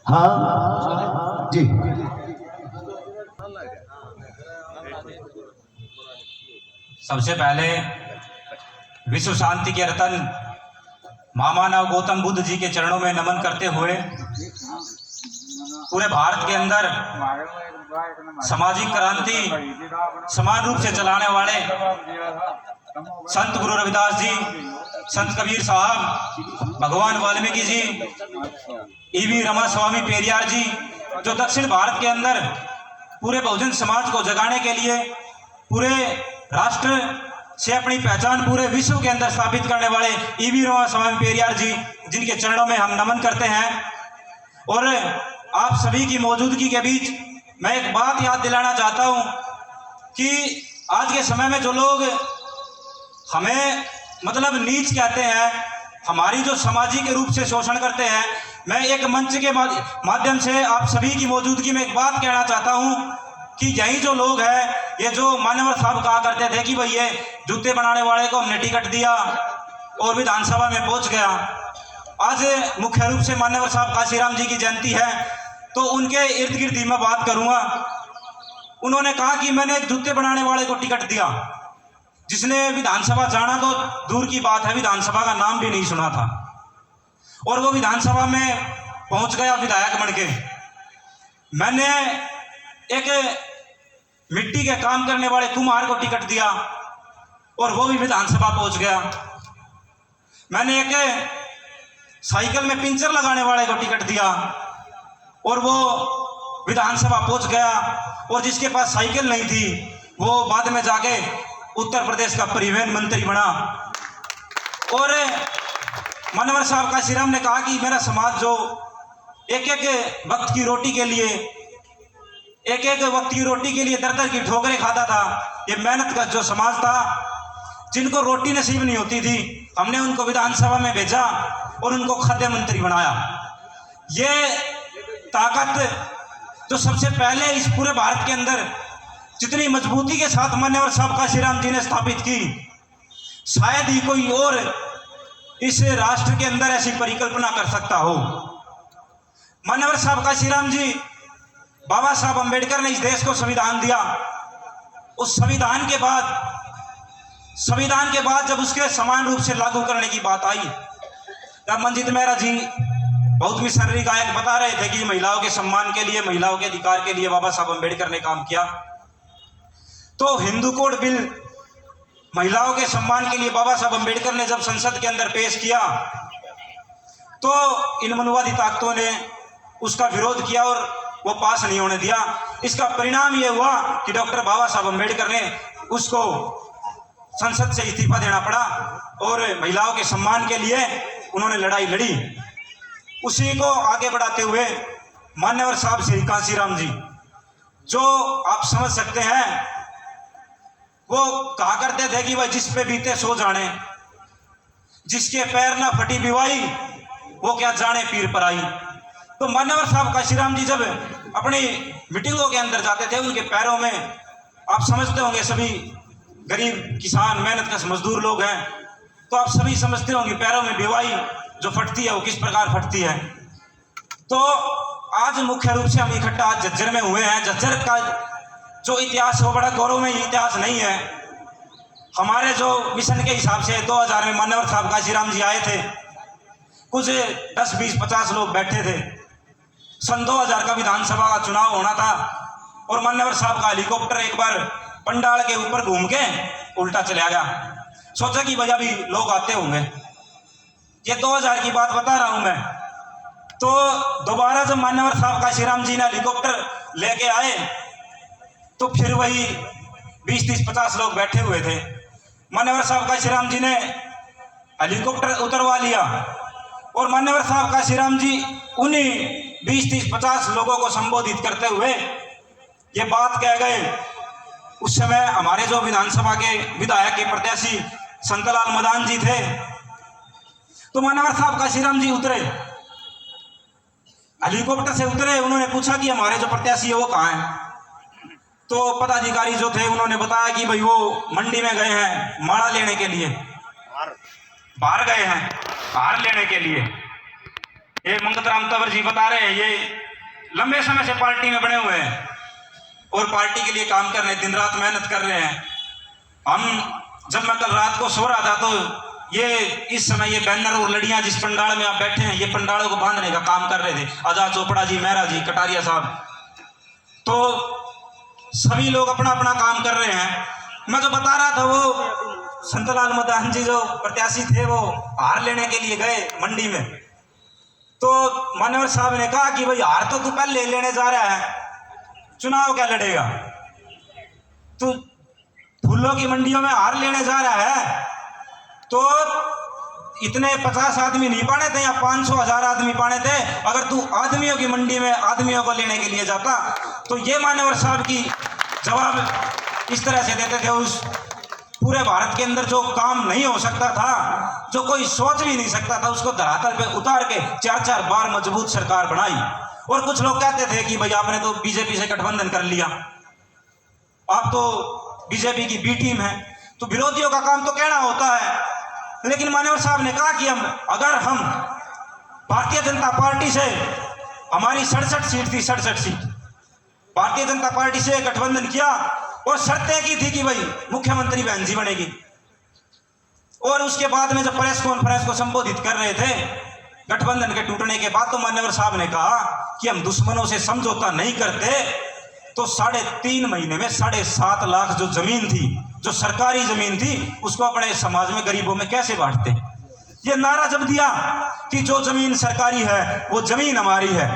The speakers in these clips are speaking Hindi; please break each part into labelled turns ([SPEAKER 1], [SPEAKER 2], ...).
[SPEAKER 1] हाँ जी।
[SPEAKER 2] सबसे पहले विश्व शांति के रतन महामानव गौतम बुद्ध जी के चरणों में नमन करते हुए पूरे भारत के अंदर सामाजिक क्रांति समान रूप से चलाने वाले संत गुरु रविदास जी, संत कबीर साहब, भगवान वाल्मीकि जी, ईवी रमा स्वामी पेरियार जी, जो दक्षिण भारत के अंदर पूरे बहुजन समाज को जगाने के लिए पूरे राष्ट्र से अपनी पहचान पूरे विश्व के अंदर स्थापित करने वाले ईवी रमा स्वामी पेरियार जी, जिनके चरणों में हम नमन करते हैं। और आप सभी की मौजूदगी के बीच मैं एक बात याद दिलाना चाहता हूं कि आज के समय में जो लोग हमें मतलब नीच कहते हैं, हमारी जो सामाजिक रूप से शोषण करते हैं, मैं एक मंच के माध्यम से आप सभी की मौजूदगी में एक बात कहना चाहता हूं कि यही जो लोग हैं, ये जो मान्यवर साहब कहा करते थे कि भाई ये जूते बनाने वाले को हमने टिकट दिया और विधानसभा में पहुंच गया। आज मुख्य रूप से मान्यवर साहब काशीराम जी की जयंती है, तो उनके इर्द गिर्द ही मैं बात करूंगा। उन्होंने कहा कि मैंने एक जूते बनाने वाले को टिकट दिया, जिसने विधानसभा जाना तो दूर की बात है, विधानसभा का नाम भी नहीं सुना था, और वो विधानसभा में पहुंच गया विधायक बन के। मैंने एक मिट्टी के काम करने वाले कुम्हार को टिकट दिया और वो भी विधानसभा पहुंच गया। मैंने एक साइकिल में पिंचर लगाने वाले को टिकट दिया और वो विधानसभा पहुंच गया। और जिसके पास साइकिल नहीं थी वो बाद में जाके उत्तर प्रदेश का परिवहन मंत्री बना। और मान्यवर साहब काशीराम ने कहा कि मेरा समाज जो एक एक वक्त की रोटी के लिए दर दर की ठोकरें खाता था, ये मेहनत का जो समाज था, जिनको रोटी नसीब नहीं होती थी, हमने उनको विधानसभा में भेजा और उनको खाद्य मंत्री बनाया। ये ताकत जो सबसे पहले इस पूरे भारत के अंदर जितनी मजबूती के साथ मान्यवर साहब काशीराम जी ने स्थापित की, शायद ही कोई और इस राष्ट्र के अंदर ऐसी परिकल्पना कर सकता हो। मान्यवर साहब काशीराम जी, बाबा साहब अंबेडकर ने इस देश को संविधान दिया। उस संविधान के बाद जब उसके समान रूप से लागू करने की बात आई, तब मंजित मेहरा जी बहुत मिशनरी गायक बता रहे थे कि महिलाओं के सम्मान के लिए, महिलाओं के अधिकार के लिए बाबा साहब अंबेडकर ने काम किया। तो हिंदू कोड बिल महिलाओं के सम्मान के लिए बाबा साहब अंबेडकर ने जब संसद के अंदर पेश किया, तो इन मनुवादी ताकतों ने उसका विरोध किया और वो पास नहीं होने दिया। इसका परिणाम ये हुआ कि डॉक्टर बाबा साहब अंबेडकर ने उसको संसद से इस्तीफा देना पड़ा और महिलाओं के सम्मान के लिए उन्होंने लड़ाई लड़ी। उसी को आगे बढ़ाते हुए मान्यवर साहब श्री काशीराम जी, जो आप समझ सकते हैं, वो कहा करते थे कि भाई जिस पे बीते सो जाने, जिसके पैर ना फटी बिवाई, वो क्या जाने पीर पर आई। तो मान्यवर साहब काशीराम जी जब अपनी मीटिंगों के अंदर जाते थे, उनके पैरों में, आप समझते होंगे सभी गरीब किसान मेहनत का मजदूर लोग हैं, तो आप सभी समझते होंगे पैरों में बिवाई जो फटती है वो किस प्रकार फटती है। तो आज मुख्य रूप से हम इकट्ठा आज झज्जर में हुए हैं। झज्जर का जो इतिहास है वो बड़ा गौरवमय इतिहास नहीं है। हमारे जो मिशन के हिसाब से 2000 में मान्यवर साहब काशीराम जी आए थे, कुछ 10, 20, 50 लोग बैठे थे। सन 2000 का विधानसभा का चुनाव होना था और मान्यवर साहब का हेलीकॉप्टर एक बार पंडाल के ऊपर घूम के उल्टा चला गया। सोचा कि भैया भी लोग आते होंगे, ये 2000 की बात बता रहा हूं मैं। तो दोबारा जब मान्यवर साहब काशीराम जी ने हेलीकॉप्टर लेके आए, तो फिर वही 20, 30, 50 लोग बैठे हुए थे। मान्यवर साहब काशीराम जी ने हेलीकॉप्टर उतरवा लिया और मान्यवर साहब काशीराम जी उन्हीं 20, 30, 50 लोगों को संबोधित करते हुए ये बात कह गए। उस समय हमारे जो विधानसभा के विधायक के प्रत्याशी संतलाल मदान जी थे, तो मान्यवर साहब काशीराम जी उतरे, हेलीकॉप्टर से उतरे। उन्होंने पूछा कि हमारे जो प्रत्याशी है वो कहाँ है। तो पदाधिकारी जो थे उन्होंने बताया कि भाई वो मंडी में गए हैं माड़ा लेने के लिए, बाहर गए हैं हार लेने के लिए। ये मंगतराम तंवर जी बता रहे हैं, ये लंबे समय से पार्टी में बने हुए हैं और पार्टी के लिए काम कर रहे हैं, दिन रात मेहनत कर रहे हैं। जब मैं कल रात को सो रहा था तो ये इस समय ये बैनर और लड़ियां जिस पंडाल में आप बैठे हैं, ये पंडालों को बांधने का काम कर रहे थे। आजाद चोपड़ा जी, मेहरा जी, कटारिया साहब, तो सभी लोग अपना अपना काम कर रहे हैं। मैं जो बता रहा था वो संतलाल मदान जी जो प्रत्याशी थे वो हार लेने के लिए गए मंडी में। तो मान्यवर साहब ने कहा कि भाई हार तो तू पहले लेने जा रहा है, चुनाव क्या लड़ेगा, तू फूलों की मंडियों में हार लेने जा रहा है। तो इतने 50 आदमी नहीं पाने थे या 500, 1000 आदमी पाने थे। अगर तू आदमियों की मंडी में आदमियों को लेने के लिए जाता तो ये मान्यवर साहब की जवाब इस तरह से देते थे। उस पूरे भारत के अंदर जो काम नहीं हो सकता था, जो कोई सोच भी नहीं सकता था, उसको धरातल पे उतार के 4-4 बार मजबूत सरकार बनाई। और कुछ लोग कहते थे कि भाई आपने तो बीजेपी से गठबंधन कर लिया, आप तो बीजेपी की बी टीम है। तो विरोधियों का काम तो कहना होता है, लेकिन मान्यवर साहब ने कहा कि अगर हम भारतीय जनता पार्टी से, हमारी 67 सीट थी, 67 सीट भारतीय जनता पार्टी से गठबंधन किया और शर्तें की थी कि भाई मुख्यमंत्री बहन जी बनेगी। और उसके बाद में जब प्रेस कॉन्फ्रेंस को संबोधित कर रहे थे गठबंधन के टूटने के बाद, तो मान्यवर साहब ने कहा कि हम दुश्मनों से समझौता नहीं करते। तो 3.5 महीने में 7.5 लाख जो जमीन थी, जो सरकारी जमीन थी, उसको अपने समाज में गरीबों में कैसे बांटते। ये नारा जब दिया कि जो जमीन सरकारी है वो जमीन हमारी है,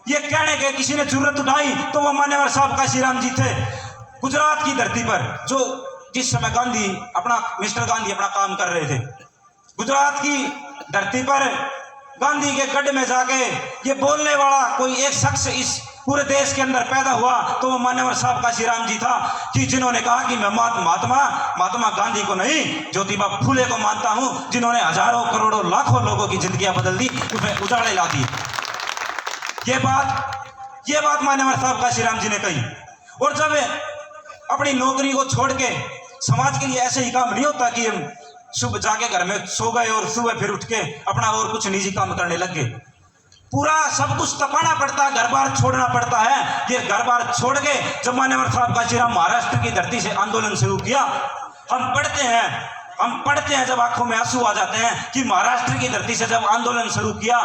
[SPEAKER 2] ये कहने के किसी ने जरूरत उठाई तो वो मान्यवर साहब काशीराम जी थे। गुजरात की धरती पर जो जिस समय मिस्टर गांधी अपना काम कर रहे थे, गुजरात की धरती पर गांधी के गढ़ में जाके ये बोलने वाला कोई एक शख्स इस पूरे देश के अंदर पैदा हुआ तो वो मान्यवर साहब काशीराम जी था, कि जिन्होंने कहा कि मैं महात्मा गांधी को नहीं, ज्योतिबा फूले को मानता हूं, जिन्होंने हजारों करोड़ों लाखों लोगों की जिंदगियां बदल दी, उसमें उजाड़े ला दी। ये बात मान्यवर साहब काशीराम जी ने कही। और जब अपनी नौकरी को छोड़ के, समाज के लिए ऐसे ही काम नहीं होता कि हम सुबह जाके घर में सो गए और सुबह फिर उठ के अपना और कुछ निजी काम करने लग गए। पूरा सब कुछ तपाना पड़ता है, घर बार छोड़ना पड़ता है। ये घर बार छोड़ के जब मान्यवर साहब काशीराम महाराष्ट्र की धरती से आंदोलन शुरू किया, हम पढ़ते हैं जब आंखों में आंसू आ जाते हैं कि महाराष्ट्र की धरती से जब आंदोलन शुरू किया,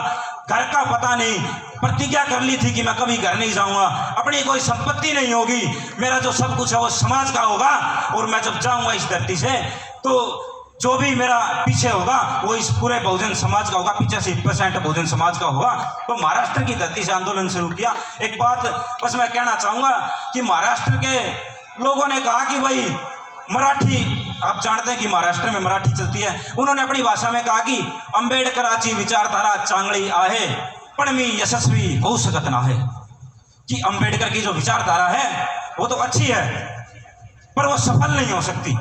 [SPEAKER 2] घर का पता नहीं, प्रतिज्ञा कर ली थी कि मैं कभी घर नहीं जाऊंगा, अपनी कोई संपत्ति नहीं होगी, मेरा जो सब कुछ है वो समाज का होगा, और मैं जब जाऊंगा इस धरती से तो जो भी मेरा पीछे होगा वो इस पूरे बहुजन समाज का होगा, 85% बहुजन समाज का होगा। तो महाराष्ट्र की धरती से आंदोलन शुरू किया। एक बात बस मैं कहना चाहूंगा कि महाराष्ट्र के लोगों ने कहा कि भाई मराठी, आप जानते हैं कि महाराष्ट्र में मराठी चलती है, उन्होंने अपनी भाषा में कहा कि अंबेडकराची विचारधारा चांगली आहे पण मी यशस्वी होऊ शकत नाही, कि अंबेडकर की जो विचारधारा है वो तो अच्छी है पर वो सफल नहीं हो सकती।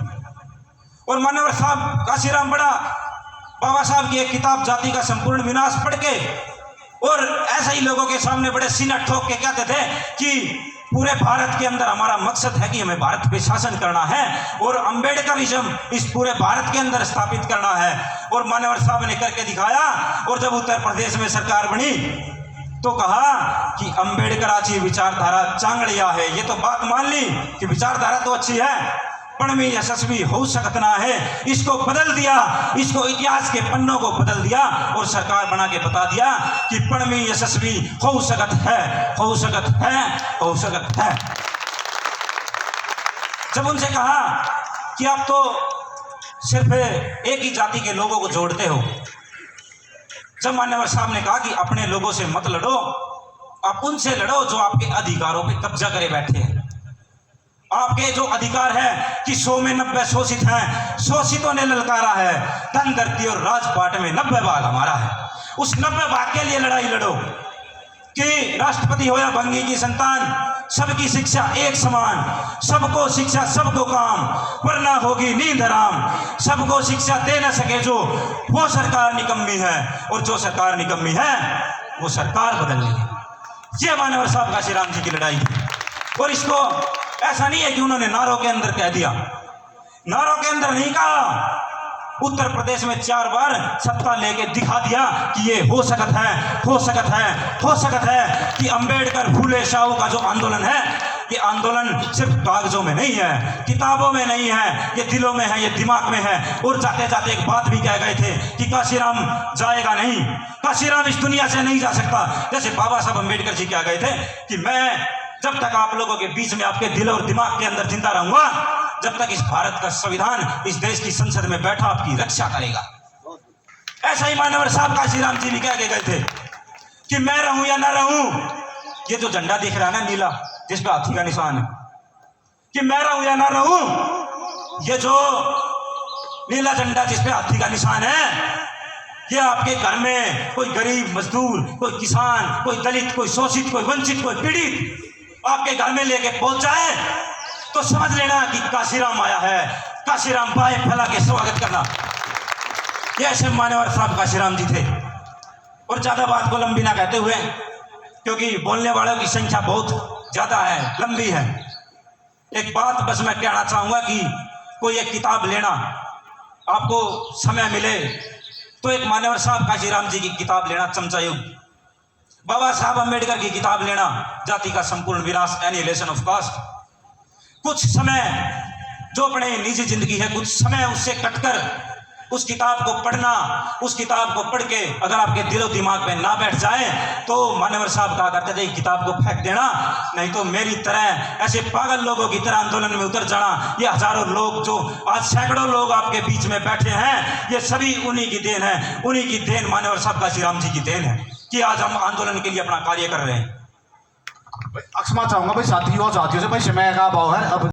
[SPEAKER 2] और मान्यवर साहब काशीराम बड़ा बाबा साहब की एक किताब जाति का संपूर्ण विनाश पढ़ के और ऐसे ही लोगों के सामने बड़े सीना ठोक के कहते थे कि पूरे भारत के अंदर हमारा मकसद है कि हमें भारत पे शासन करना है और अंबेडकरिज्म इस पूरे भारत के अंदर स्थापित करना है। और मान्यवर साहब ने करके दिखाया। और जब उत्तर प्रदेश में सरकार बनी तो कहा कि अंबेडकराची विचारधारा चांगड़िया है। ये तो बात मान ली कि विचारधारा तो अच्छी है पण में यशस्वी हो सकता है, इसको बदल दिया, इसको इतिहास के पन्नों को बदल दिया और सरकार बना के बता दिया कि पण में यशस्वी हो सकत है, हो सकत है, हो सकत है। जब उनसे कहा कि आप तो सिर्फ एक ही जाति के लोगों को जोड़ते हो, जब मान्यवर साहब ने कहा कि अपने लोगों से मत लड़ो, आप उनसे लड़ो जो आपके अधिकारों पे कब्जा करे बैठे हैं। आपके जो अधिकार है कि 100 में 90 शोषित हैं, शोषितों ने ललकारा है, धन धरती और राजपाट में 90 भाग हमारा है। उस 90 भाग के लिए लड़ाई लड़ो कि राष्ट्रपति हो या भंगी की संतान, सबकी शिक्षा एक समान, सबको शिक्षा सबको काम, वरना होगी नींद हराम। सबको शिक्षा दे न सके जो, वो सरकार निकम्मी है, और जो सरकार निकम्मी है वो सरकार बदलनी है। ये मानवर साहब काशीराम जी की लड़ाई थी। और इसको ऐसा नहीं है कि उन्होंने नारों के अंदर कह दिया, नारों के अंदर नहीं कहा, उत्तर प्रदेश में 4 बार सत्ता लेके दिखा दिया कि ये हो सकत है, हो सकत है, हो सकत है कि अंबेडकर फूले शाहू का जो आंदोलन है, ये आंदोलन सिर्फ कागजों में नहीं है, किताबों में नहीं है, ये दिलों में है, ये दिमाग में है। और जाते जाते एक बात भी कह गए थे कि काशीराम जाएगा नहीं, काशीराम इस दुनिया से नहीं जा सकता। जैसे बाबा साहब अंबेडकर जी कह गए थे कि मैं जब तक आप लोगों के बीच में, आपके दिल और दिमाग के अंदर जिंदा रहूंगा, जब तक इस भारत का संविधान इस देश की संसद में बैठा आपकी रक्षा करेगा। ऐसा ही मानवर साहब काशीराम जी भी कह के गए थे कि मैं रहूं या ना रहूं, ये जो झंडा दिख रहा है ना नीला, जिस पे हाथी का निशान है, कि मैं रहूं या ना रहूं, ये जो नीला झंडा जिस पे हाथी का निशान है, ये आपके घर में कोई गरीब मजदूर, कोई किसान, कोई दलित, कोई शोषित, कोई वंचित, कोई पीड़ित आपके घर में लेके पहुंच जाए तो समझ लेना कि काशीराम आया है। काशीराम बाएं फैला के स्वागत करना। ये ऐसे मान्यवर साहब काशीराम जी थे। और ज्यादा बात को लंबी ना कहते हुए, क्योंकि बोलने वालों की संख्या बहुत ज्यादा है, लंबी है, एक बात बस मैं कहना चाहूंगा कि कोई एक किताब लेना, आपको समय मिले तो एक मान्यवर साहब काशीराम जी की किताब लेना, चमचा युग, बाबा साहब अंबेडकर की किताब लेना, जाति का संपूर्ण विनाश, एनिहिलेशन ऑफ कास्ट। कुछ समय जो अपने निजी जिंदगी है, कुछ समय उससे कटकर उस किताब को पढ़ना, उस किताब को पढ़ के अगर आपके दिलो दिमाग में ना बैठ जाए तो मान्यवर साहब कहा करते थे किताब को फेंक देना, नहीं तो मेरी तरह ऐसे पागल लोगों की तरह आंदोलन में उतर जाना। ये हजारों लोग, जो आज सैकड़ों लोग आपके बीच में बैठे हैं, ये सभी उन्हीं की देन है, उन्हीं की देन, मान्यवर साहब काशीराम जी की देन है कि आज हम आंदोलन के लिए अपना कार्य कर रहे हैं।
[SPEAKER 1] क्षमा चाहूंगा भाई साथियों और साथियों से, भाई समय का अभाव है। अब